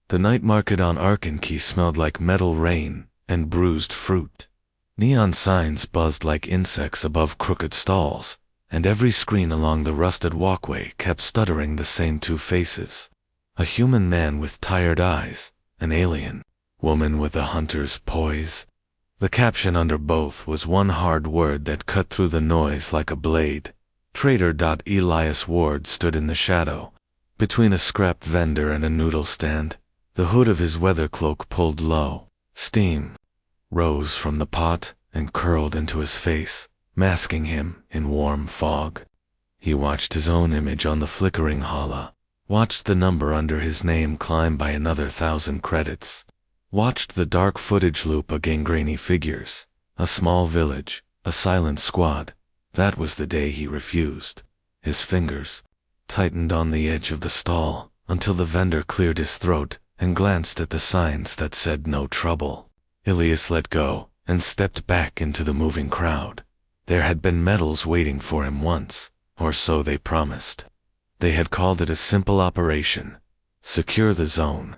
The night market on Arkansas smelled like metal rain and bruised fruit. Neon signs buzzed like insects above crooked stalls, and every screen along the rusted walkway kept stuttering the same two faces. A human man with tired eyes, an alien woman with a hunter's poise. The caption under both was one hard word that cut through the noise like a blade. Traitor. Elias Ward stood in the shadow, between a scrap vendor and a noodle stand. The hood of his weather cloak pulled low. Steam rose from the pot and curled into his face, masking him in warm fog. He watched his own image on the flickering holla, watched the number under his name climb by another 1,000 credits, watched the dark footage loop of gangrene figures, a small village, a silent squad. That was the day he refused. His fingers tightened on the edge of the stall until the vendor cleared his throat and glanced at the signs that said no trouble. Elias let go and stepped back into the moving crowd. There had been medals waiting for him once, or so they promised. They had called it a simple operation. Secure the zone.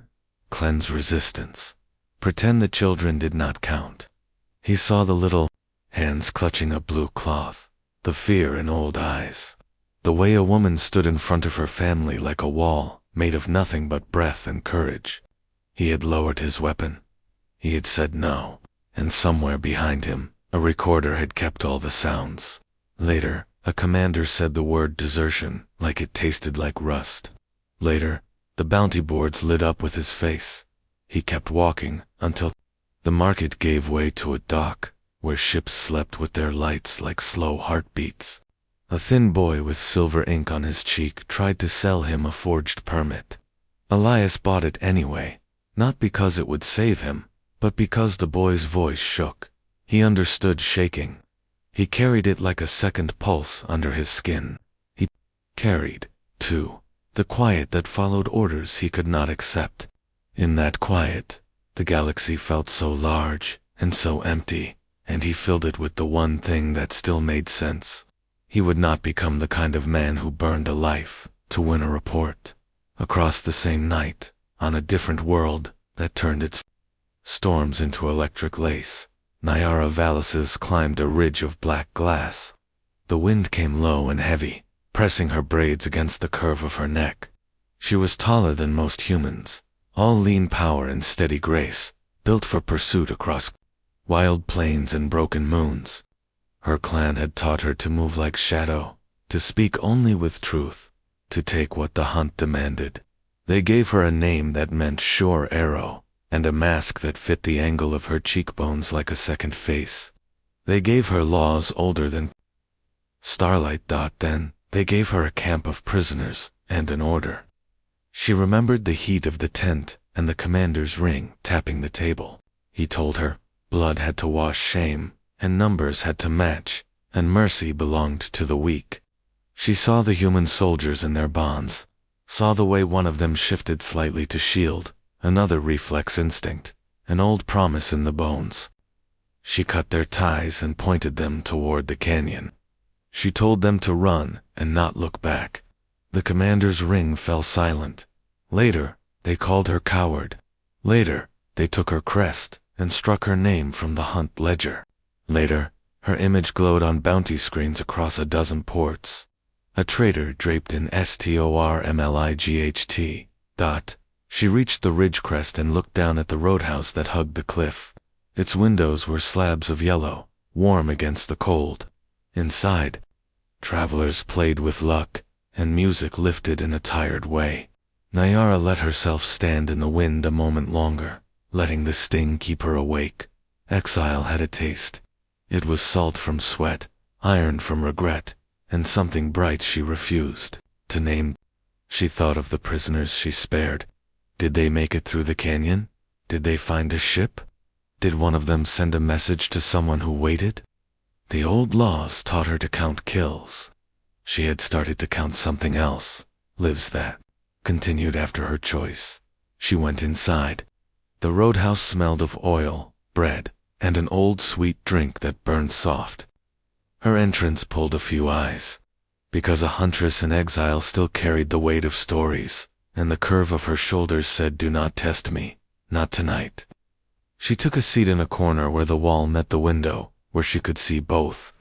Cleanse resistance. Pretend the children did not count. He saw the little hands clutching a blue cloth, the fear in old eyes, the way a woman stood in front of her family like a wall made of nothing but breath and courage. He had lowered his weapon. He had said no, and somewhere behind him, a recorder had kept all the sounds. Later, a commander said the word desertion like it tasted like rust. Later, the bounty boards lit up with his face. He kept walking until the market gave way to a dock where ships slept with their lights like slow heartbeats. A thin boy with silver ink on his cheek tried to sell him a forged permit. Elias bought it anyway, not because it would save him, but because the boy's voice shook. He understood shaking. He carried it like a second pulse under his skin. He carried, too, the quiet that followed orders he could not accept. In that quiet, the galaxy felt so large and so empty, and he filled it with the one thing that still made sense. He would not become the kind of man who burned a life to win a report. Across the same night, on a different world that turned its storms into electric lace, Niara valisses climbed a ridge of black glass. The wind came low and heavy, pressing her braids against the curve of her neck. She was taller than most humans, all lean power and steady grace, built for pursuit across wild plains and broken moons. Her clan had taught her to move like shadow, to speak only with truth, to take what the hunt demanded. They gave her a name that meant sure arrow, and a mask that fit the angle of her cheekbones like a second face. They gave her laws older than starlight. Then, they gave her a camp of prisoners and an order. She remembered the heat of the tent and the commander's ring tapping the table. He told her, blood had to wash shame, and numbers had to match, and mercy belonged to the weak. She saw the human soldiers in their bonds, saw the way one of them shifted slightly to shield, another reflex instinct, an old promise in the bones. She cut their ties and pointed them toward the canyon. She told them to run and not look back. The commander's ring fell silent. Later, they called her coward. Later, they took her crest and struck her name from the hunt ledger. Later, her image glowed on bounty screens across a dozen ports. A traitor draped in stormlight. She reached the ridge crest and looked down at the roadhouse that hugged the cliff. Its windows were slabs of yellow, warm against the cold. Inside, travelers played with luck, and music lifted in a tired way. Niara let herself stand in the wind a moment longer, letting the sting keep her awake. Exile had a taste. It was salt from sweat, iron from regret, and something bright she refused to name. She thought of the prisoners she spared. Did they make it through the canyon? Did they find a ship? Did one of them send a message to someone who waited? The old laws taught her to count kills. She had started to count something else, lives that continued after her choice. She went inside. The roadhouse smelled of oil, bread, and an old sweet drink that burned soft. Her entrance pulled a few eyes, because a huntress in exile still carried the weight of stories, and the curve of her shoulders said, "Do not test me, not tonight." She took a seat in a corner where the wall met the window, where she could see both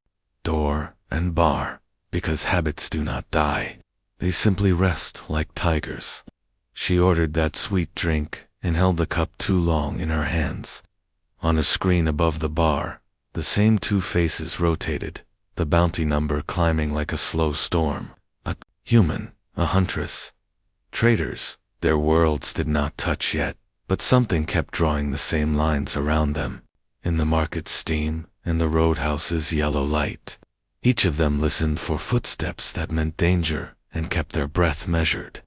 door and bar, because habits do not die. They simply rest like tigers. She ordered that sweet drink and held the cup too long in her hands. On a screen above the bar, the same two faces rotated, the bounty number climbing like a slow storm. A human, a huntress. Traitors, their worlds did not touch yet, but something kept drawing the same lines around them. In the market's steam, in the roadhouse's yellow light. Each of them listened for footsteps that meant danger, and kept their breath measured,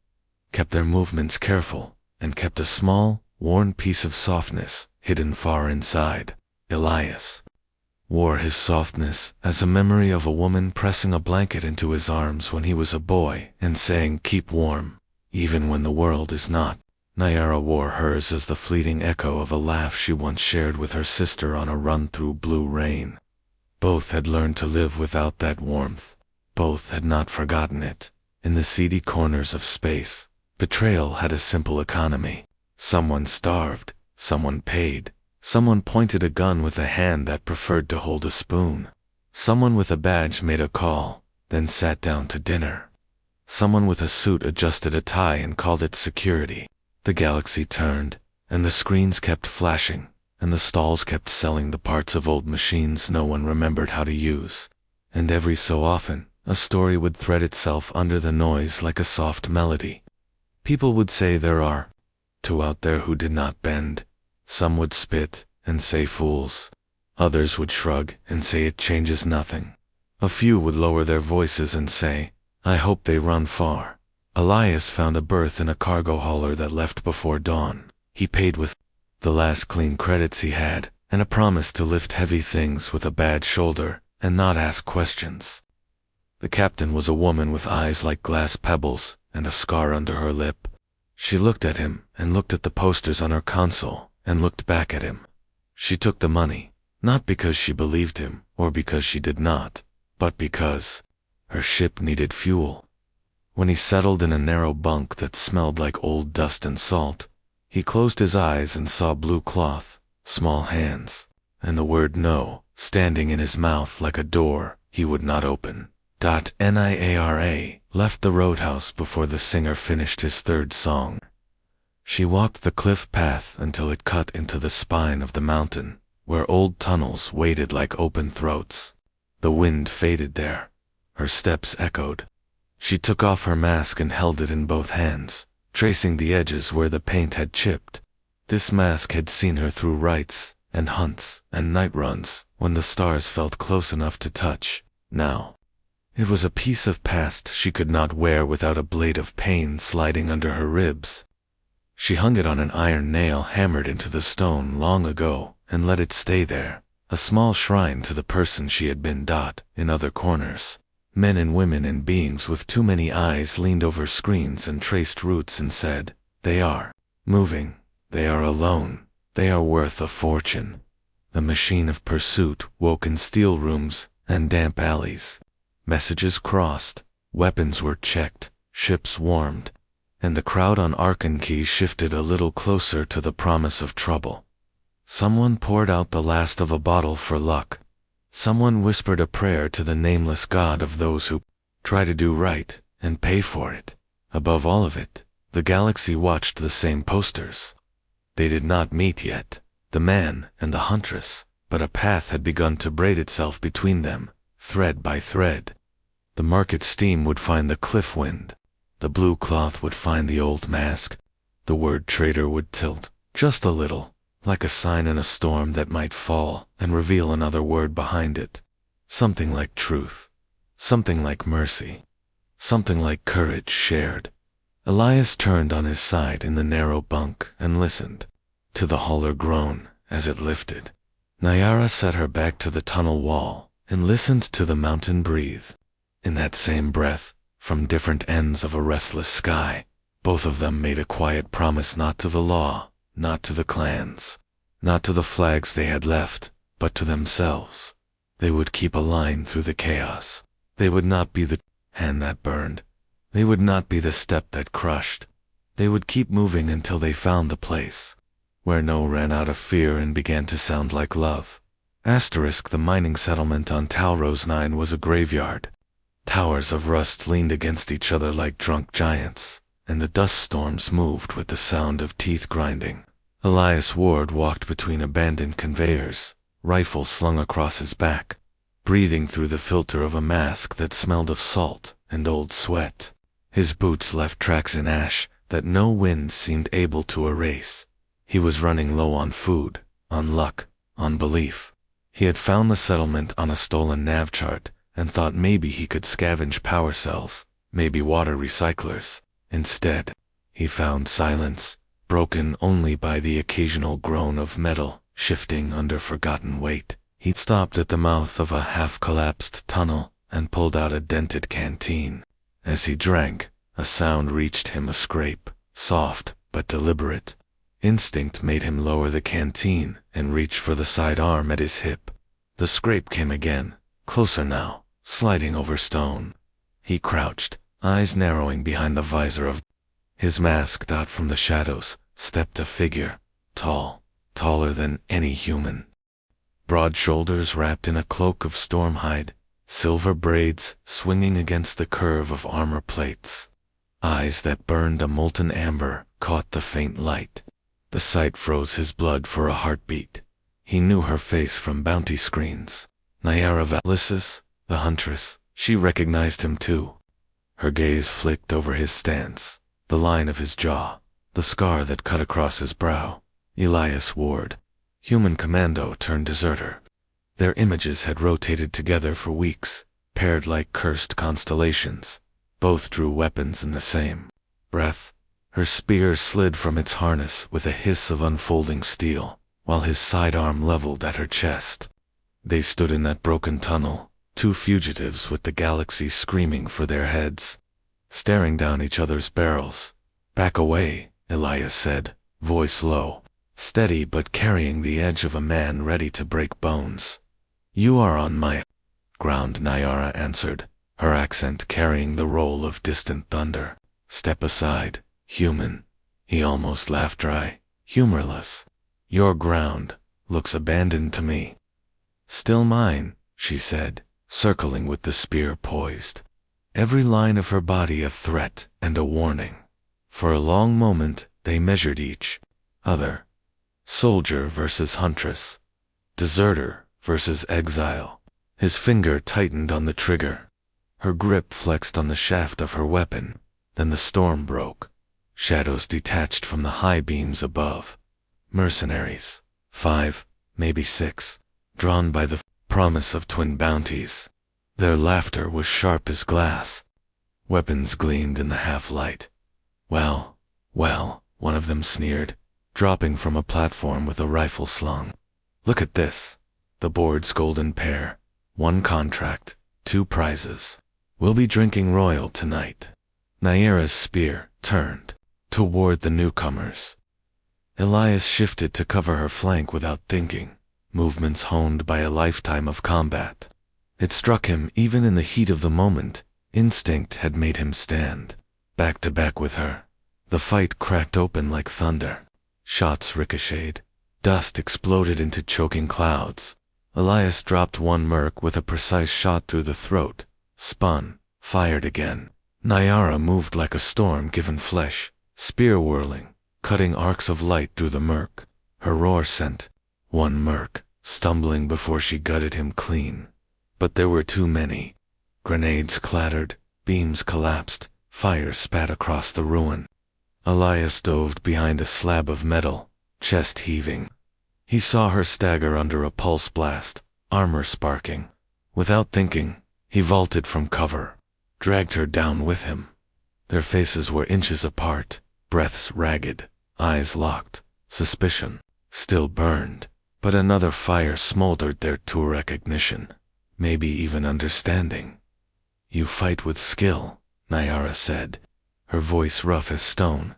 kept their movements careful, and kept a small, worn piece of softness hidden far inside. Elias wore his softness as a memory of a woman pressing a blanket into his arms when he was a boy and saying, "Keep warm, even when the world is not." Niara wore hers as the fleeting echo of a laugh she once shared with her sister on a run through blue rain. Both had learned to live without that warmth. Both had not forgotten it. In the seedy corners of space, betrayal had a simple economy. Someone starved, someone paid, someone pointed a gun with a hand that preferred to hold a spoon. Someone with a badge made a call, then sat down to dinner. Someone with a suit adjusted a tie and called it security. The galaxy turned, and the screens kept flashing, and the stalls kept selling the parts of old machines no one remembered how to use. And every so often, a story would thread itself under the noise like a soft melody. People would say there are two out there who did not bend. Some would spit and say fools. Others would shrug and say it changes nothing. A few would lower their voices and say, "I hope they run far." Elias found a berth in a cargo hauler that left before dawn. He paid with the last clean credits he had, and a promise to lift heavy things with a bad shoulder and not ask questions. The captain was a woman with eyes like glass pebbles and a scar under her lip. She looked at him and looked at the posters on her console and looked back at him. She took the money, not because she believed him or because she did not, but because her ship needed fuel. When he settled in a narrow bunk that smelled like old dust and salt, he closed his eyes and saw blue cloth, small hands, and the word no standing in his mouth like a door he would not open. Niara left the roadhouse before the singer finished his third song. She walked the cliff path until it cut into the spine of the mountain, where old tunnels waited like open throats. The wind faded there. Her steps echoed. She took off her mask and held it in both hands, tracing the edges where the paint had chipped. This mask had seen her through rites and hunts and night runs when the stars felt close enough to touch. Now, it was a piece of past she could not wear without a blade of pain sliding under her ribs. She hung it on an iron nail hammered into the stone long ago and let it stay there, a small shrine to the person she had been. In other corners, men and women and beings with too many eyes leaned over screens and traced routes and said, "They are moving, they are alone, they are worth a fortune." The machine of pursuit woke in steel rooms and damp alleys. Messages crossed, weapons were checked, ships warmed, and the crowd on Arkansas shifted a little closer to the promise of trouble. Someone poured out the last of a bottle for luck. Someone whispered a prayer to the nameless God of those who try to do right and pay for it. Above all of it, the galaxy watched the same posters. They did not meet yet, the man and the huntress, but a path had begun to braid itself between them, thread by thread. The market steam would find the cliff wind. The blue cloth would find the old mask. The word traitor would tilt, just a little, like a sign in a storm that might fall and reveal another word behind it. Something like truth. Something like mercy. Something like courage shared. Elias turned on his side in the narrow bunk and listened to the hauler groan as it lifted. Niara set her back to the tunnel wall and listened to the mountain breathe. In that same breath, from different ends of a restless sky, both of them made a quiet promise not to the law, not to the clans, not to the flags they had left, but to themselves. They would keep a line through the chaos. They would not be the hand that burned. They would not be the step that crushed. They would keep moving until they found the place, where no ran out of fear and began to sound like love. The mining settlement on Talrose 9 was a graveyard. Towers of rust leaned against each other like drunk giants, and the dust storms moved with the sound of teeth grinding. Elias Ward walked between abandoned conveyors, rifle slung across his back, breathing through the filter of a mask that smelled of salt and old sweat. His boots left tracks in ash that no wind seemed able to erase. He was running low on food, on luck, on belief. He had found the settlement on a stolen nav chart and thought maybe he could scavenge power cells, maybe water recyclers. Instead, he found silence, broken only by the occasional groan of metal shifting under forgotten weight. He stopped at the mouth of a half-collapsed tunnel and pulled out a dented canteen. As he drank, a sound reached him, a scrape, soft but deliberate. Instinct made him lower the canteen and reach for the sidearm at his hip. The scrape came again, closer now, sliding over stone. He crouched, eyes narrowing behind the visor of his mask. Out from the shadows stepped a figure, tall, taller than any human. Broad shoulders wrapped in a cloak of storm hide, silver braids swinging against the curve of armor plates. Eyes that burned a molten amber caught the faint light. The sight froze his blood for a heartbeat. He knew her face from bounty screens. Niara Valiss, the Huntress. She recognized him too. Her gaze flicked over his stance, the line of his jaw, the scar that cut across his brow. Elias Ward, human commando turned deserter. Their images had rotated together for weeks, paired like cursed constellations. Both drew weapons in the same breath. Her spear slid from its harness with a hiss of unfolding steel, while his sidearm leveled at her chest. They stood in that broken tunnel, two fugitives with the galaxy screaming for their heads, staring down each other's barrels. "Back away," Elias said, voice low, steady but carrying the edge of a man ready to break bones. "You are on my ground," Niara answered, her accent carrying the roll of distant thunder. "Step aside, human." He almost laughed dry, humorless. "Your ground looks abandoned to me." "Still mine," she said, circling with the spear poised. Every line of her body a threat and a warning. For a long moment they measured each other. Soldier versus Huntress. Deserter versus exile. His finger tightened on the trigger. Her grip flexed on the shaft of her weapon. Then the storm broke. Shadows detached from the high beams above. Mercenaries. 5, maybe 6, drawn by the promise of twin bounties. Their laughter was sharp as glass. Weapons gleamed in the half-light. Well, one of them sneered, dropping from a platform with a rifle slung. "Look at this. The board's golden pair. 1 contract, 2 prizes. We'll be drinking royal tonight." Niara's spear turned toward the newcomers. Elias shifted to cover her flank without thinking, movements honed by a lifetime of combat. It struck him even in the heat of the moment, instinct had made him stand, back to back with her. The fight cracked open like thunder. Shots ricocheted. Dust exploded into choking clouds. Elias dropped one merc with a precise shot through the throat, spun, fired again. Niara moved like a storm-given flesh, spear whirling, cutting arcs of light through the merc. Her roar sent one merc stumbling before she gutted him clean. But there were too many. Grenades clattered, beams collapsed, fire spat across the ruin. Elias dove behind a slab of metal, chest heaving. He saw her stagger under a pulse blast, armor sparking. Without thinking, he vaulted from cover, dragged her down with him. Their faces were inches apart, breaths ragged, eyes locked. Suspicion still burned, but another fire smoldered there to recognition, maybe even understanding. "You fight with skill," Niara said, her voice rough as stone.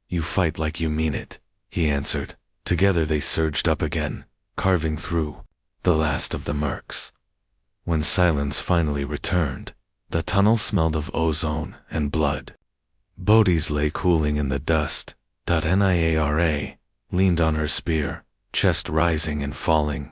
"You fight like you mean it," he answered. Together they surged up again, carving through the last of the mercs. When silence finally returned, the tunnel smelled of ozone and blood. Bodhi's lay cooling in the dust. Niara leaned on her spear, chest rising and falling.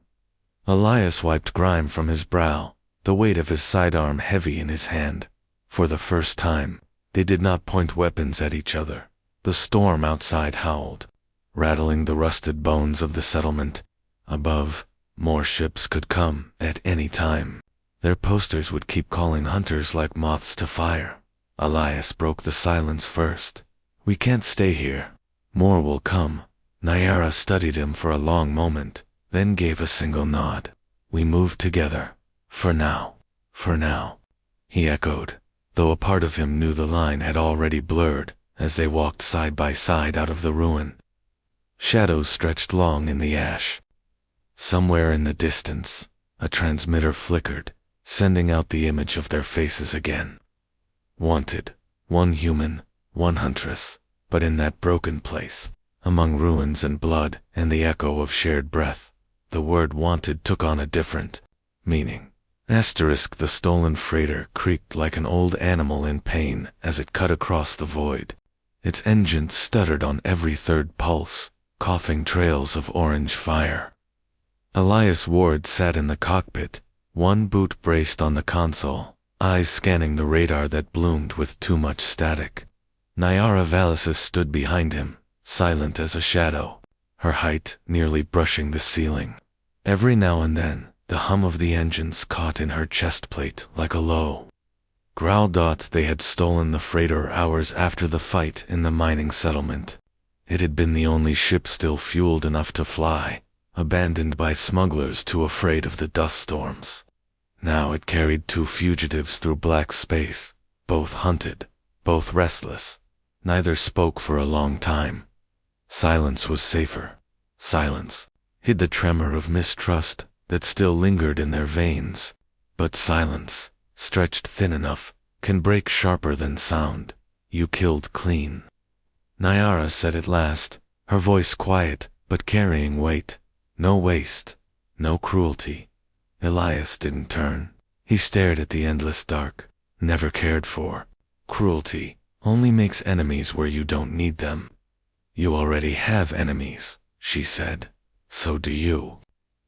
Elias wiped grime from his brow, the weight of his sidearm heavy in his hand. For the first time, they did not point weapons at each other. The storm outside howled, rattling the rusted bones of the settlement. Above, more ships could come at any time. Their posters would keep calling hunters like moths to fire. Elias broke the silence first. "We can't stay here. More will come." Niara studied him for a long moment, then gave a single nod. "We move together. For now. For now," he echoed, though a part of him knew the line had already blurred as they walked side by side out of the ruin. Shadows stretched long in the ash. Somewhere in the distance, a transmitter flickered, sending out the image of their faces again. Wanted, one human, one huntress, but in that broken place, among ruins and blood and the echo of shared breath, the word wanted took on a different meaning. The stolen freighter creaked like an old animal in pain as it cut across the void. Its engine stuttered on every third pulse, coughing trails of orange fire. Elias Ward sat in the cockpit, one boot braced on the console, eyes scanning the radar that bloomed with too much static. Niara valiss stood behind him, silent as a shadow, her height nearly brushing the ceiling. Every now and then, the hum of the engines caught in her chest plate like a low growl. They had stolen the freighter hours after the fight in the mining settlement. It had been the only ship still fueled enough to fly, abandoned by smugglers too afraid of the dust storms. Now it carried 2 fugitives through black space, both hunted, both restless. Neither spoke for a long time. Silence was safer. Silence hid the tremor of mistrust that still lingered in their veins. But silence, stretched thin enough, can break sharper than sound. "You killed clean," Niara said at last, her voice quiet but carrying weight. "No waste, no cruelty." Elias didn't turn. He stared at the endless dark. "Never cared for. Cruelty only makes enemies where you don't need them." "You already have enemies," she said. "So do you."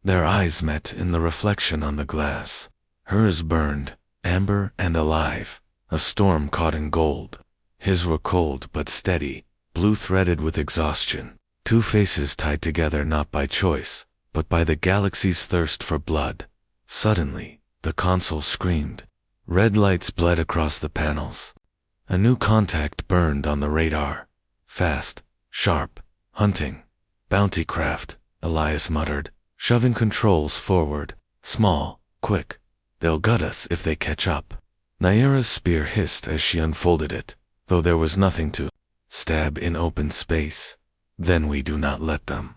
Their eyes met in the reflection on the glass. Hers burned, amber and alive, a storm caught in gold. His were cold but steady, blue-threaded with exhaustion. 2 faces tied together not by choice, but by the galaxy's thirst for blood. Suddenly, the console screamed. Red lights bled across the panels. A new contact burned on the radar. "Fast, sharp, hunting. Bounty craft," Elias muttered, shoving controls forward. "Small, quick. They'll gut us if they catch up." Niara's spear hissed as she unfolded it, though there was nothing to stab in open space. "Then we do not let them."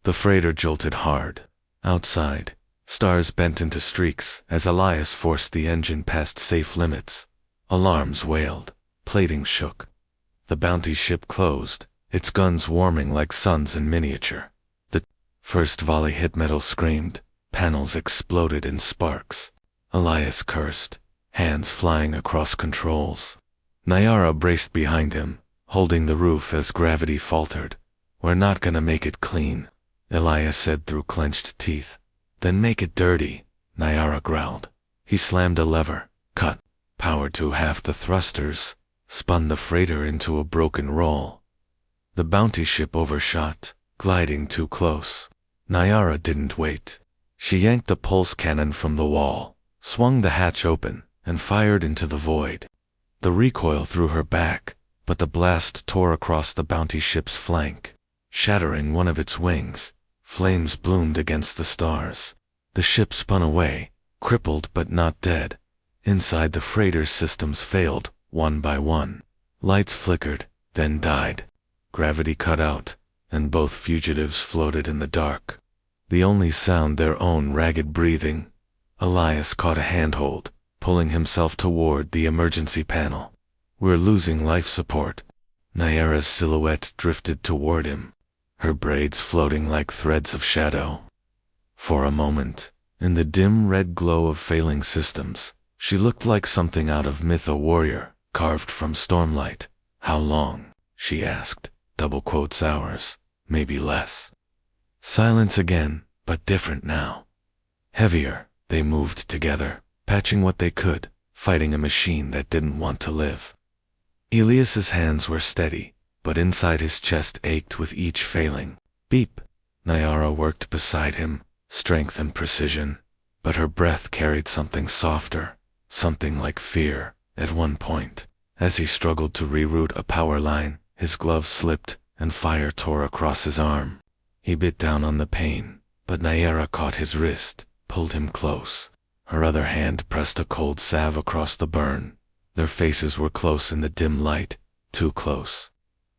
The freighter jolted hard. Outside, stars bent into streaks as Elias forced the engine past safe limits. Alarms wailed, plating shook. The bounty ship closed, its guns warming like suns in miniature. The first volley hit metal screamed, panels exploded in sparks. Elias cursed, hands flying across controls. Niara braced behind him, holding the roof as gravity faltered. "We're not gonna make it clean," Elias said through clenched teeth. "Then make it dirty," Niara growled. He slammed a lever, cut power to half the thrusters, spun the freighter into a broken roll. The bounty ship overshot, gliding too close. Niara didn't wait. She yanked the pulse cannon from the wall, swung the hatch open, and fired into the void. The recoil threw her back, but the blast tore across the bounty ship's flank, shattering one of its wings. Flames bloomed against the stars. The ship spun away, crippled but not dead. Inside the freighter's systems failed, one by one. Lights flickered, then died. Gravity cut out, and both fugitives floated in the dark. The only sound their own ragged breathing. Elias caught a handhold, pulling himself toward the emergency panel. "We're losing life support." Niara's silhouette drifted toward him, her braids floating like threads of shadow. For a moment, in the dim red glow of failing systems, she looked like something out of myth, a warrior, carved from stormlight, How long? She asked. Double quotes hours, maybe less. Silence again, but different now. Heavier, they moved together, patching what they could, fighting a machine that didn't want to live. Elias's hands were steady, but inside his chest ached with each failing. Beep! Niara worked beside him, strength and precision, but her breath carried something softer, something like fear. At one point, as he struggled to reroute a power line, his glove slipped and fire tore across his arm. He bit down on the pain, but Niara caught his wrist, pulled him close. Her other hand pressed a cold salve across the burn. Their faces were close in the dim light, too close.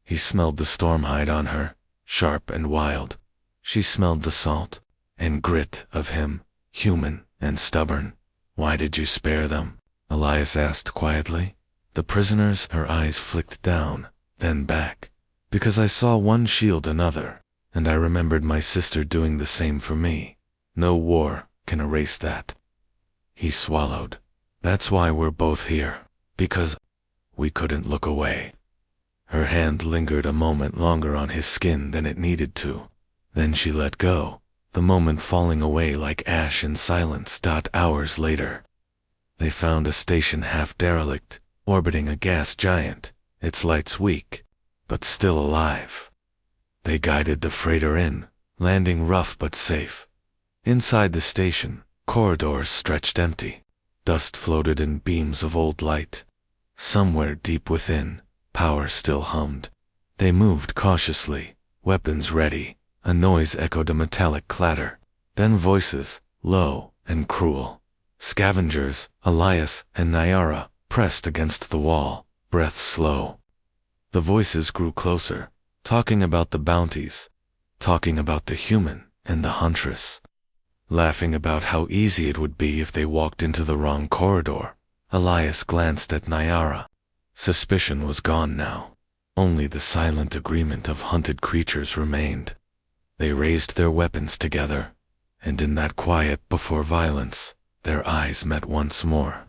He smelled the storm hide on her, sharp and wild. She smelled the salt and grit of him, human and stubborn. Why did you spare them? Elias asked quietly. The prisoners, her eyes flicked down, then back. Because I saw one shield another, and I remembered my sister doing the same for me. No war can erase that. He swallowed. That's why we're both here. Because we couldn't look away. Her hand lingered a moment longer on his skin than it needed to. Then she let go, the moment falling away like ash in silence. Hours later, they found a station half derelict, orbiting a gas giant, its lights weak, but still alive. They guided the freighter in, landing rough but safe. Inside the station, corridors stretched empty. Dust floated in beams of old light. Somewhere deep within, power still hummed. They moved cautiously, weapons ready. A noise echoed a metallic clatter. Then voices, low and cruel. Scavengers, Elias and Niara, pressed against the wall, breath slow. The voices grew closer, talking about the bounties, talking about the human and the Huntress, laughing about how easy it would be if they walked into the wrong corridor. Elias glanced at Niara. Suspicion was gone now. Only the silent agreement of hunted creatures remained. They raised their weapons together, and in that quiet before violence, their eyes met once more.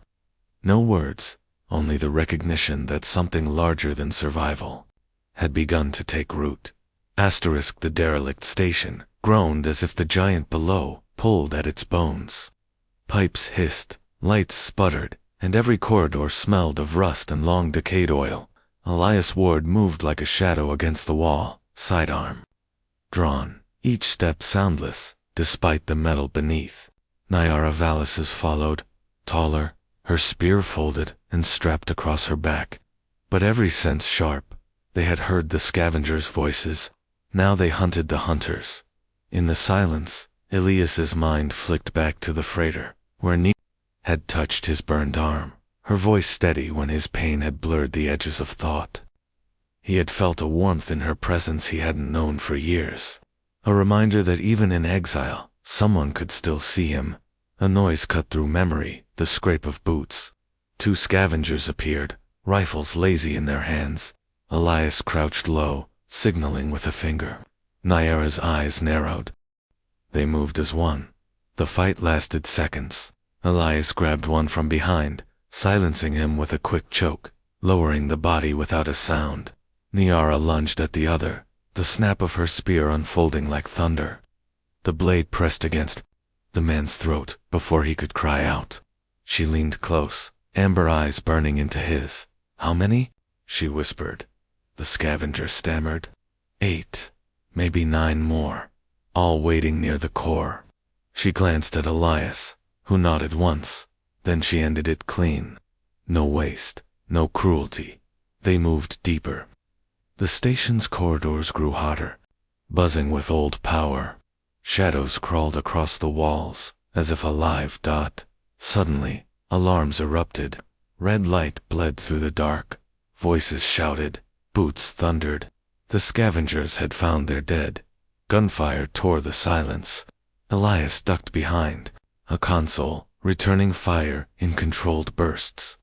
No words, only the recognition that something larger than survival had begun to take root. The derelict station groaned as if the giant below pulled at its bones. Pipes hissed, lights sputtered, and every corridor smelled of rust and long-decayed oil. Elias Ward moved like a shadow against the wall, sidearm drawn, each step soundless, despite the metal beneath. Niara Valisses followed, taller, her spear folded and strapped across her back. But every sense sharp. They had heard the scavengers' voices. Now they hunted the hunters. In the silence, Elias's mind flicked back to the freighter, where niara had touched his burned arm, her voice steady when his pain had blurred the edges of thought. He had felt a warmth in her presence he hadn't known for years. A reminder that even in exile, someone could still see him. A noise cut through memory, the scrape of boots. Two scavengers appeared, rifles lazy in their hands. Elias crouched low, signaling with a finger. Niara's eyes narrowed. They moved as one. The fight lasted seconds. Elias grabbed one from behind, silencing him with a quick choke, lowering the body without a sound. Niara lunged at the other, the snap of her spear unfolding like thunder. The blade pressed against the man's throat before he could cry out. She leaned close, amber eyes burning into his. How many? She whispered. The scavenger stammered. 8, maybe 9 more, all waiting near the core. She glanced at Elias, who nodded once. Then she ended it clean. No waste, no cruelty. They moved deeper. The station's corridors grew hotter, buzzing with old power. Shadows crawled across the walls, as if a live dot. Suddenly, alarms erupted. Red light bled through the dark. Voices shouted. Boots thundered. The scavengers had found their dead. Gunfire tore the silence. Elias ducked behind a console, returning fire in controlled bursts.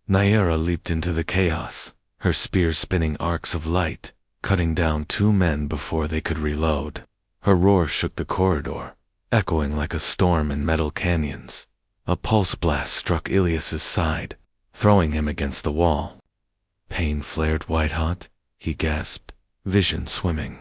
Niara leaped into the chaos, her spear spinning arcs of light, cutting down 2 men before they could reload. Her roar shook the corridor, echoing like a storm in metal canyons. A pulse blast struck Elias's side, throwing him against the wall. Pain flared white-hot, he gasped, vision swimming.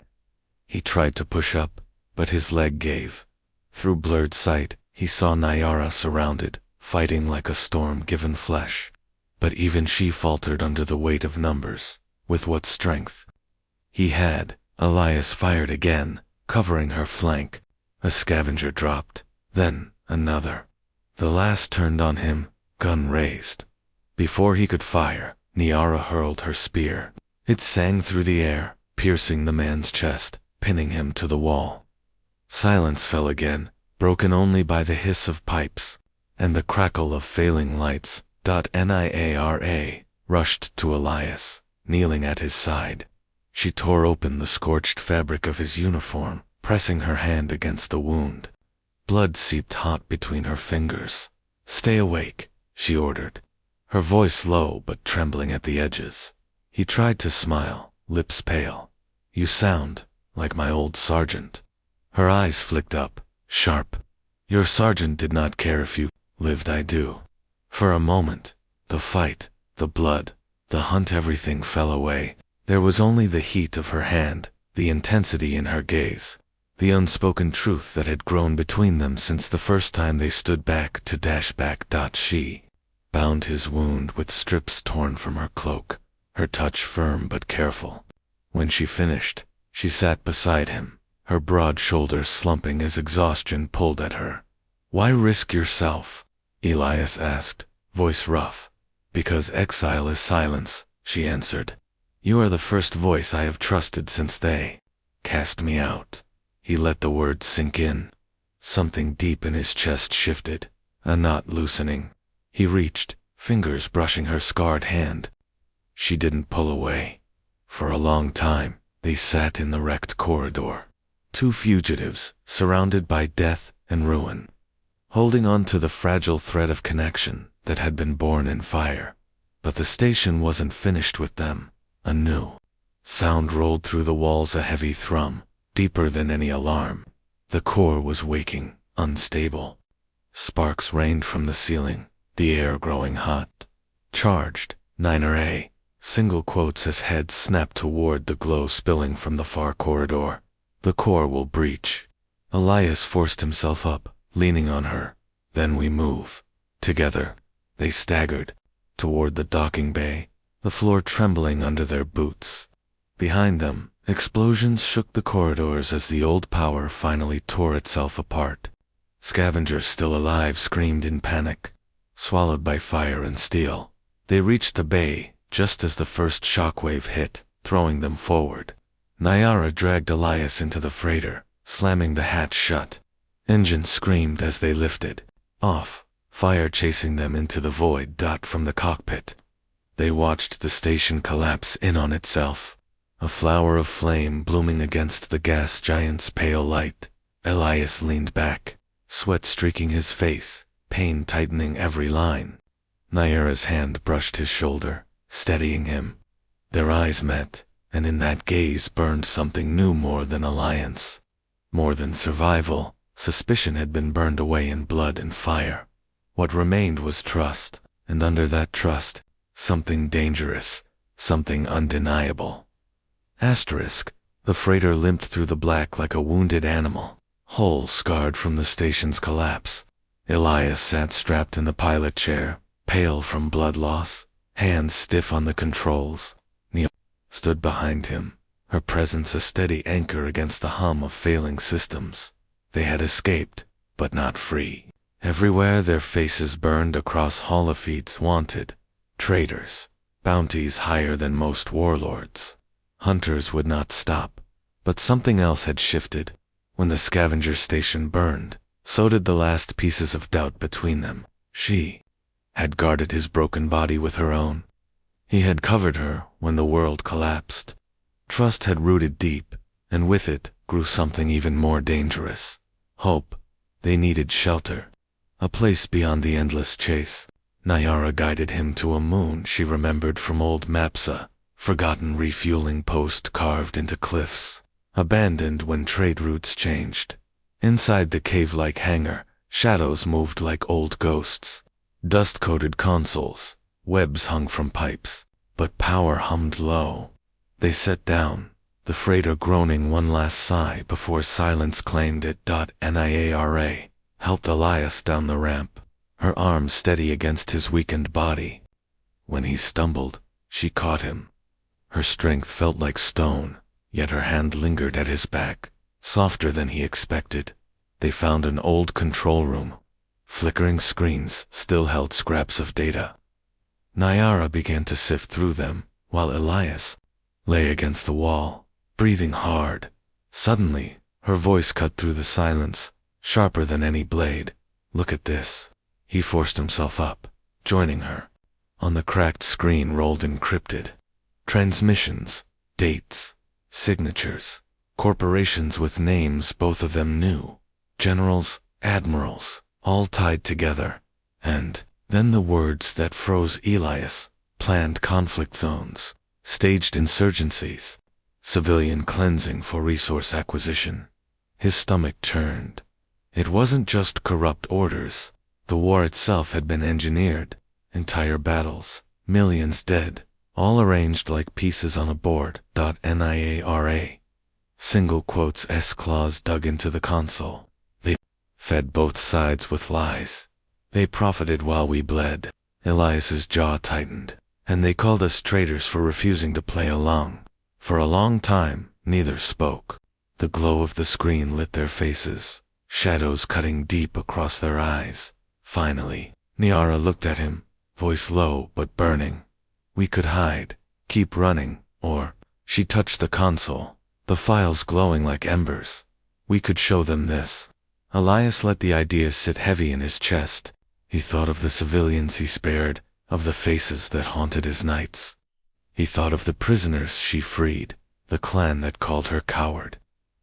He tried to push up, but his leg gave. Through blurred sight, he saw Niara surrounded, fighting like a storm-given flesh. But even she faltered under the weight of numbers. With what strength he had, Elias fired again, covering her flank. A scavenger dropped, then another. The last turned on him, gun raised. Before he could fire, Niara hurled her spear. It sang through the air, piercing the man's chest, pinning him to the wall. Silence fell again, broken only by the hiss of pipes and the crackle of failing lights. Niara rushed to Elias, kneeling at his side. She tore open the scorched fabric of his uniform, pressing her hand against the wound. Blood seeped hot between her fingers. "Stay awake," she ordered, her voice low but trembling at the edges. He tried to smile, lips pale. "You sound like my old sergeant." Her eyes flicked up, sharp. "Your sergeant did not care if you lived, I do." For a moment, the fight, the blood, the hunt, everything fell away. There was only the heat of her hand, the intensity in her gaze, the unspoken truth that had grown between them since the first time they stood back to dash back. She bound his wound with strips torn from her cloak, her touch firm but careful. When she finished, she sat beside him, her broad shoulders slumping as exhaustion pulled at her. "Why risk yourself?" Elias asked, voice rough. "Because exile is silence," she answered. "You are the first voice I have trusted since they cast me out." He let the words sink in. Something deep in his chest shifted, a knot loosening. He reached, fingers brushing her scarred hand. She didn't pull away. For a long time, they sat in the wrecked corridor. Two fugitives, surrounded by death and ruin, holding on to the fragile thread of connection that had been born in fire. But the station wasn't finished with them. A new sound rolled through the walls, a heavy thrum, deeper than any alarm. The core was waking, unstable. Sparks rained from the ceiling, the air growing hot. "Charged, Niara," single quotes as heads snapped toward the glow spilling from the far corridor. "The core will breach." Elias forced himself up, leaning on her. "Then we move." Together, they staggered toward the docking bay, the floor trembling under their boots. Behind them, explosions shook the corridors as the old power finally tore itself apart. Scavengers still alive screamed in panic, swallowed by fire and steel. They reached the bay just as the first shockwave hit, throwing them forward. Niara dragged Elias into the freighter, slamming the hatch shut. Engines screamed as they lifted off, fire chasing them into the void. From the cockpit, they watched the station collapse in on itself, a flower of flame blooming against the gas giant's pale light. Elias leaned back, sweat streaking his face, pain tightening every line. Niara's hand brushed his shoulder, steadying him. Their eyes met, and in that gaze burned something new. More than alliance, more than survival, suspicion had been burned away in blood and fire. What remained was trust, and under that trust, something dangerous, something undeniable. The freighter limped through the black like a wounded animal, hole scarred from the station's collapse. Elias sat strapped in the pilot chair, pale from blood loss, hands stiff on the controls. Niara stood behind him, her presence a steady anchor against the hum of failing systems. They had escaped, but not free. Everywhere their faces burned across holofeeds. Wanted, traitors, bounties higher than most warlords. Hunters would not stop, but something else had shifted. When the scavenger station burned, so did the last pieces of doubt between them. She had guarded his broken body with her own. He had covered her when the world collapsed. Trust had rooted deep, and with it grew something even more dangerous. Hope. They needed shelter, a place beyond the endless chase. Niara guided him to a moon she remembered from old maps, a forgotten refueling post carved into cliffs, abandoned when trade routes changed. Inside the cave-like hangar, shadows moved like old ghosts. Dust-coated consoles, webs hung from pipes, but power hummed low. They sat down, the freighter groaning one last sigh before silence claimed it. Niara helped Elias down the ramp, her arms steady against his weakened body. When he stumbled, she caught him. Her strength felt like stone, yet her hand lingered at his back, softer than he expected. They found an old control room. Flickering screens still held scraps of data. Niara began to sift through them, while Elias lay against the wall, breathing hard. Suddenly, her voice cut through the silence, sharper than any blade. "Look at this." He forced himself up, joining her. On the cracked screen rolled encrypted transmissions, dates, signatures, corporations with names both of them knew, generals, admirals, all tied together. And then the words that froze Elias: planned conflict zones, staged insurgencies, civilian cleansing for resource acquisition. His stomach churned. It wasn't just corrupt orders. The war itself had been engineered. Entire battles, millions dead, all arranged like pieces on a board. Niara. Single quotes S claws dug into the console. They fed both sides with lies. They profited while we bled. Elias's jaw tightened. And they called us traitors for refusing to play along. For a long time, neither spoke. The glow of the screen lit their faces, shadows cutting deep across their eyes. Finally, Niara looked at him, voice low but burning. "We could hide, keep running, or..." She touched the console, the files glowing like embers. "We could show them this." Elias let the idea sit heavy in his chest. He thought of the civilians he spared, of the faces that haunted his nights. He thought of the prisoners she freed, the clan that called her coward.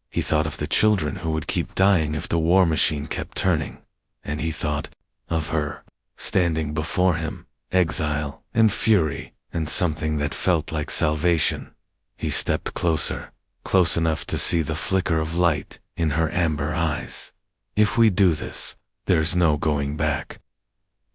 He thought of the children who would keep dying if the war machine kept turning. And he thought of her, standing before him, exile and fury and something that felt like salvation. He stepped closer, close enough to see the flicker of light in her amber eyes. "If we do this, there's no going back."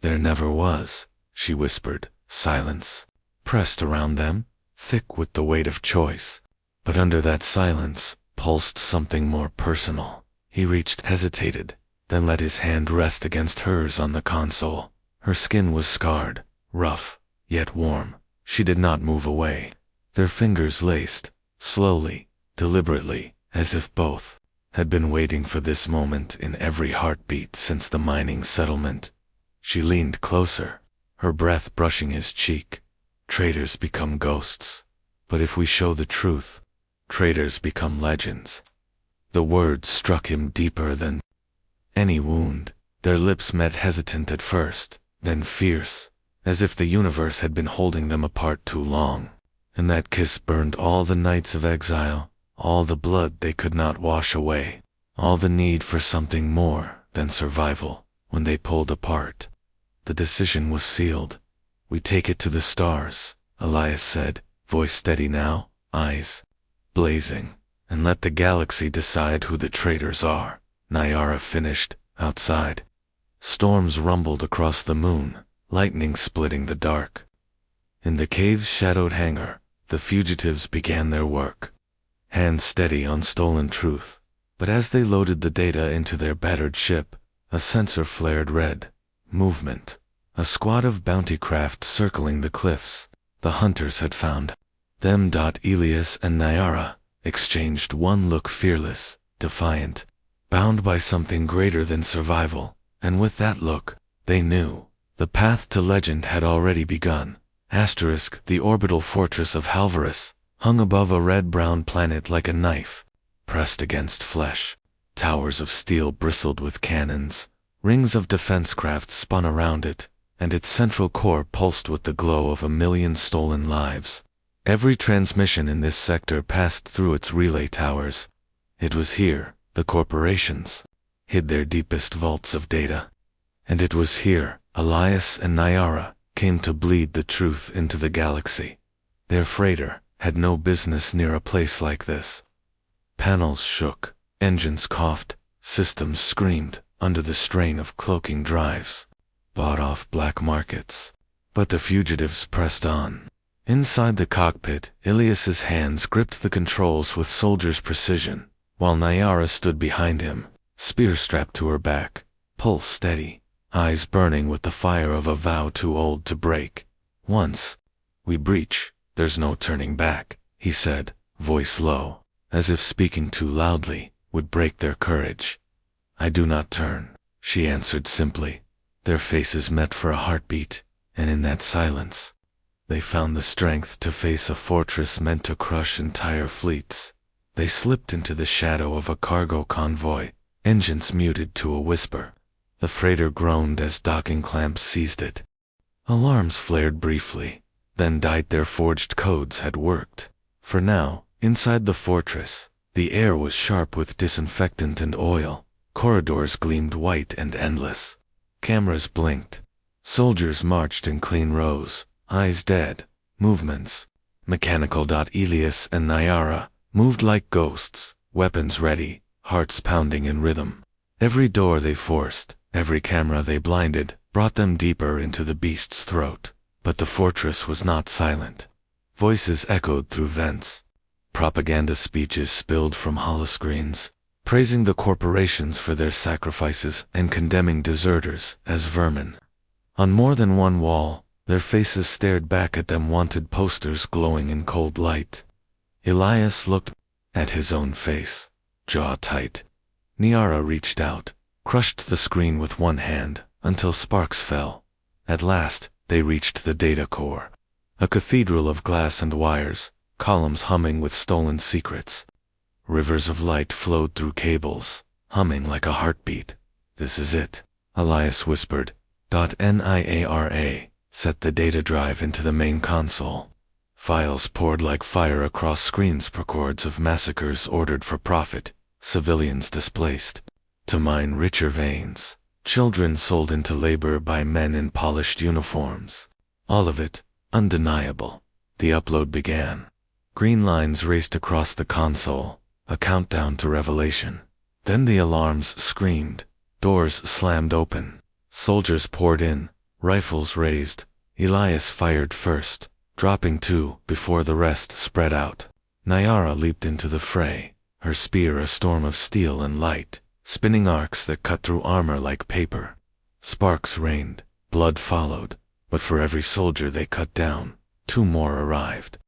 "There never was," she whispered. Silence pressed around them, thick with the weight of choice. But under that silence pulsed something more personal. He reached, hesitated, then let his hand rest against hers on the console. Her skin was scarred, rough, yet warm. She did not move away. Their fingers laced, slowly, deliberately, as if both had been waiting for this moment in every heartbeat since the mining settlement. She leaned closer, her breath brushing his cheek. "Traitors become ghosts. But if we show the truth, traitors become legends." The words struck him deeper than any wound. Their lips met hesitant at first, then fierce, as if the universe had been holding them apart too long. And that kiss burned all the nights of exile, all the blood they could not wash away, all the need for something more than survival. When they pulled apart, the decision was sealed. "We take it to the stars," Elias said, voice steady now, eyes blazing. "And let the galaxy decide who the traitors are." Niara finished. Outside, storms rumbled across the moon, lightning splitting the dark. In the cave's shadowed hangar, the fugitives began their work, hands steady on stolen truth. But as they loaded the data into their battered ship, a sensor flared red. Movement. A squad of bounty craft circling the cliffs. The hunters had found them. Elias and Niara exchanged one look, fearless, defiant, bound by something greater than survival. And with that look, they knew the path to legend had already begun. The orbital fortress of Huntress hung above a red-brown planet like a knife, pressed against flesh. Towers of steel bristled with cannons. Rings of defense craft spun around it, and its central core pulsed with the glow of 1,000,000 stolen lives. Every transmission in this sector passed through its relay towers. It was here the corporations hid their deepest vaults of data. And it was here Elias and Niara came to bleed the truth into the galaxy. Their freighter had no business near a place like this. Panels shook, engines coughed, systems screamed under the strain of cloaking drives, bought off black markets. But the fugitives pressed on. Inside the cockpit, Elias's hands gripped the controls with soldier's precision, while Niara stood behind him, spear strapped to her back, pulse steady, eyes burning with the fire of a vow too old to break. Once we breach, there's no turning back, he said, voice low, as if speaking too loudly would break their courage. I do not turn, she answered simply. Their faces met for a heartbeat, and in that silence, they found the strength to face a fortress meant to crush entire fleets. They slipped into the shadow of a cargo convoy, engines muted to a whisper. The freighter groaned as docking clamps seized it. Alarms flared briefly, then died. Their forged codes had worked. For now, inside the fortress, the air was sharp with disinfectant and oil. Corridors gleamed white and endless. Cameras blinked. Soldiers marched in clean rows, eyes dead, movements mechanical. Elias and Niara moved like ghosts, weapons ready, hearts pounding in rhythm. Every door they forced, every camera they blinded, brought them deeper into the beast's throat. But the fortress was not silent. Voices echoed through vents. Propaganda speeches spilled from holoscreens, praising the corporations for their sacrifices and condemning deserters as vermin. On more than one wall, their faces stared back at them, wanted posters glowing in cold light. Elias looked at his own face, jaw tight. Niara reached out, crushed the screen with one hand, until sparks fell. At last, they reached the data core. A cathedral of glass and wires, columns humming with stolen secrets. Rivers of light flowed through cables, humming like a heartbeat. This is it, Elias whispered. Niara set the data drive into the main console. Files poured like fire across screens. Records of massacres ordered for profit, civilians displaced to mine richer veins, children sold into labor by men in polished uniforms. All of it undeniable. The upload began. Green lines raced across the console, a countdown to revelation. Then the alarms screamed, doors slammed open, soldiers poured in, rifles raised. Elias fired first, dropping two before the rest spread out. Niara leaped into the fray, her spear a storm of steel and light, spinning arcs that cut through armor like paper. Sparks rained, blood followed, but for every soldier they cut down, two more arrived.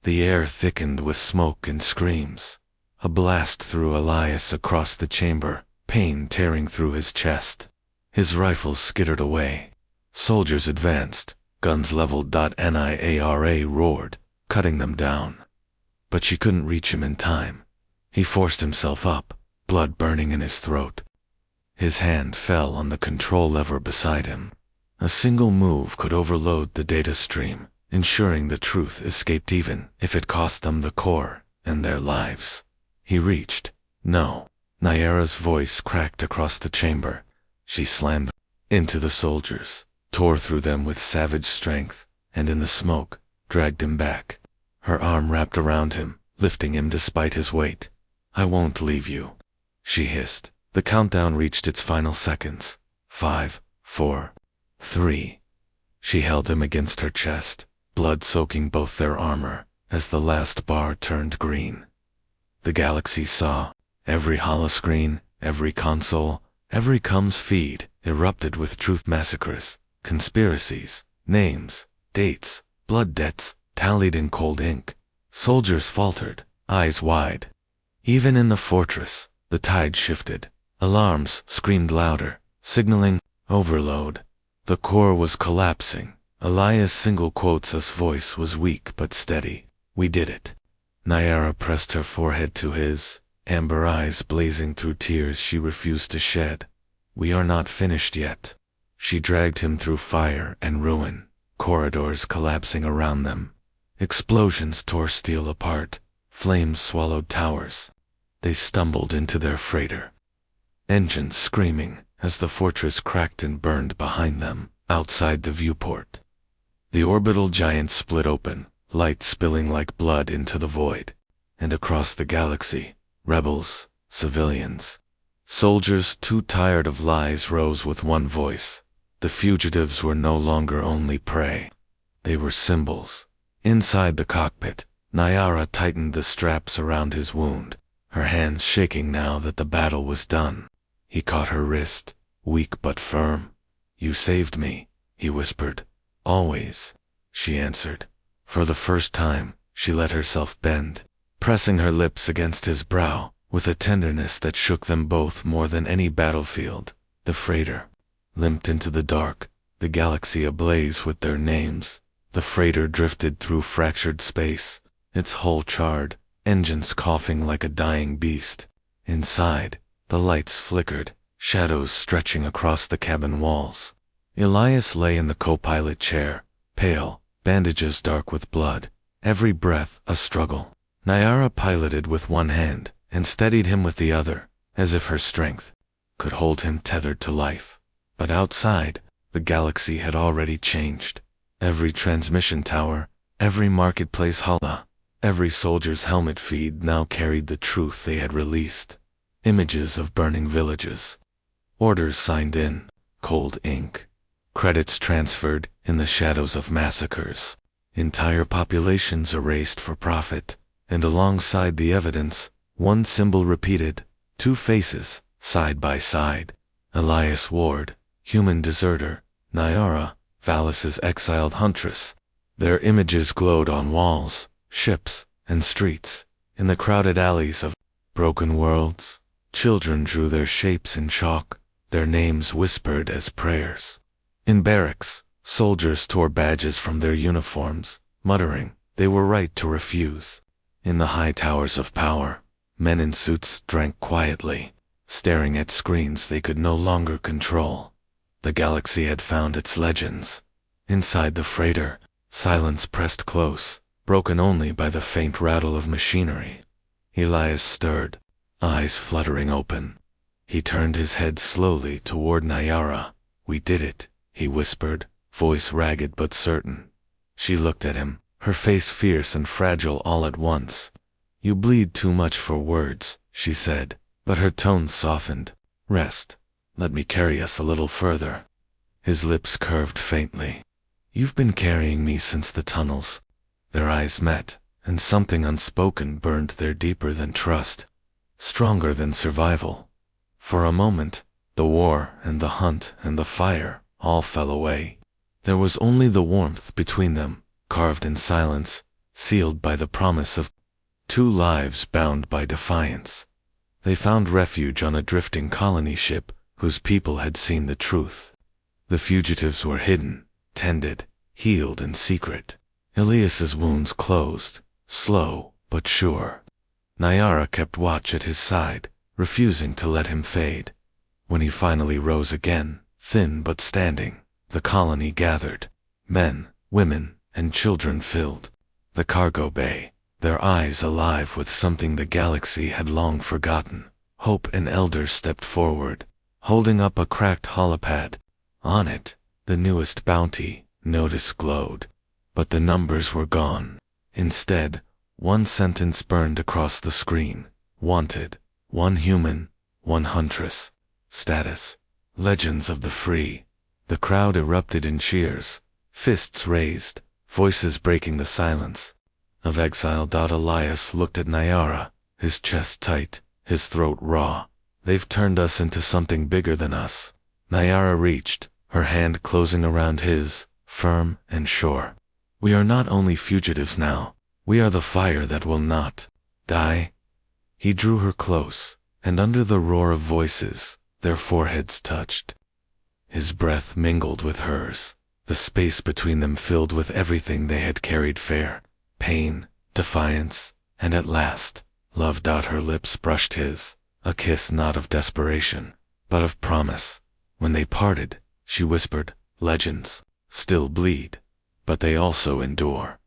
The air thickened with smoke and screams. A blast threw Elias across the chamber, pain tearing through his chest. His rifles skittered away. Soldiers advanced, guns leveled. Niara roared, cutting them down. But she couldn't reach him in time. He forced himself up, blood burning in his throat. His hand fell on the control lever beside him. A single move could overload the data stream, ensuring the truth escaped even if it cost them the core and their lives. He reached. No. Niara's voice cracked across the chamber. She slammed into the soldiers, tore through them with savage strength, and in the smoke, dragged him back. Her arm wrapped around him, lifting him despite his weight. I won't leave you, she hissed. The countdown reached its final seconds. 5, 4, 3. She held him against her chest, blood soaking both their armor, as the last bar turned green. The galaxy saw. Every holoscreen, every console, every comms feed erupted with truth. Massacres, conspiracies, names, dates, blood debts, tallied in cold ink. Soldiers faltered, eyes wide. Even in the fortress, the tide shifted. Alarms screamed louder, signaling overload. The core was collapsing. Elias' single quotes' voice was weak but steady. We did it. Niara pressed her forehead to his, amber eyes blazing through tears she refused to shed. We are not finished yet. She dragged him through fire and ruin, corridors collapsing around them. Explosions tore steel apart, flames swallowed towers. They stumbled into their freighter, engines screaming as the fortress cracked and burned behind them, outside the viewport. The orbital giant split open, light spilling like blood into the void. And across the galaxy, rebels, civilians, soldiers too tired of lies rose with one voice. The fugitives were no longer only prey. They were symbols. Inside the cockpit, Niara tightened the straps around his wound, her hands shaking now that the battle was done. He caught her wrist, weak but firm. "You saved me," he whispered. "Always," she answered. For the first time, she let herself bend, pressing her lips against his brow, with a tenderness that shook them both more than any battlefield. The freighter limped into the dark, the galaxy ablaze with their names. The freighter drifted through fractured space, its hull charred, engines coughing like a dying beast. Inside, the lights flickered, shadows stretching across the cabin walls. Elias lay in the co-pilot chair, pale, bandages dark with blood, every breath a struggle. Niara piloted with one hand and steadied him with the other, as if her strength could hold him tethered to life. But outside, the galaxy had already changed. Every transmission tower, every marketplace hulla, every soldier's helmet feed now carried the truth they had released. Images of burning villages. Orders signed in cold ink. Credits transferred in the shadows of massacres. Entire populations erased for profit. And alongside the evidence, one symbol repeated, two faces, side by side. Elias Ward, human deserter. Niara, Valiss's exiled huntress. Their images glowed on walls, ships, and streets. In the crowded alleys of broken worlds, children drew their shapes in chalk, their names whispered as prayers. In barracks, soldiers tore badges from their uniforms, muttering they were right to refuse. In the high towers of power, men in suits drank quietly, staring at screens they could no longer control. The galaxy had found its legends. Inside the freighter, silence pressed close, broken only by the faint rattle of machinery. Elias stirred, eyes fluttering open. He turned his head slowly toward Niara. "We did it," he whispered, voice ragged but certain. She looked at him, her face fierce and fragile all at once. "You bleed too much for words," she said, but her tone softened. "Rest. Let me carry us a little further." His lips curved faintly. "You've been carrying me since the tunnels." Their eyes met, and something unspoken burned there deeper than trust, stronger than survival. For a moment, the war and the hunt and the fire all fell away. There was only the warmth between them, carved in silence, sealed by the promise of two lives bound by defiance. They found refuge on a drifting colony ship whose people had seen the truth. The fugitives were hidden, tended, healed in secret. Elias's wounds closed, slow but sure. Niara kept watch at his side, refusing to let him fade. When he finally rose again, thin but standing, the colony gathered. Men, women, and children filled the cargo bay, their eyes alive with something the galaxy had long forgotten. Hope and Elder stepped forward, holding up a cracked holopad. On it, the newest bounty, notice glowed. But the numbers were gone. Instead, one sentence burned across the screen. Wanted. One human, one huntress. Status. Legends of the free. The crowd erupted in cheers, fists raised, voices breaking the silence. Of exile. Elias looked at Niara, his chest tight, his throat raw. "They've turned us into something bigger than us." Niara reached, her hand closing around his, firm and sure. "We are not only fugitives now, we are the fire that will not die." He drew her close, and under the roar of voices, their foreheads touched. His breath mingled with hers, the space between them filled with everything they had carried: fear, pain, defiance, and at last, love. Her lips brushed his, a kiss not of desperation, but of promise. When they parted, she whispered, "Legends still bleed, but they also endure."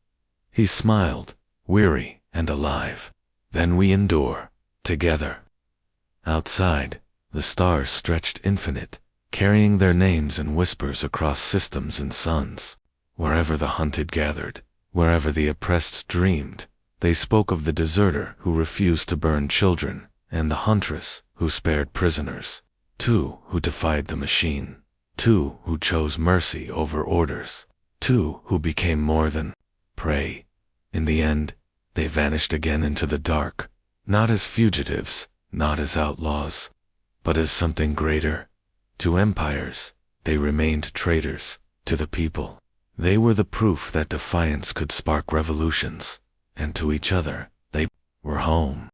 He smiled, weary and alive. "Then we endure, together." Outside, the stars stretched infinite, carrying their names in whispers across systems and suns. Wherever the hunted gathered, wherever the oppressed dreamed, they spoke of the deserter who refused to burn children, and the huntress who spared prisoners. Two who defied the machine. Two who chose mercy over orders. Two who became more than prey. In the end, they vanished again into the dark, not as fugitives, not as outlaws, but as something greater. To empires, they remained traitors. To the people, they were the proof that defiance could spark revolutions, and to each other, they were home.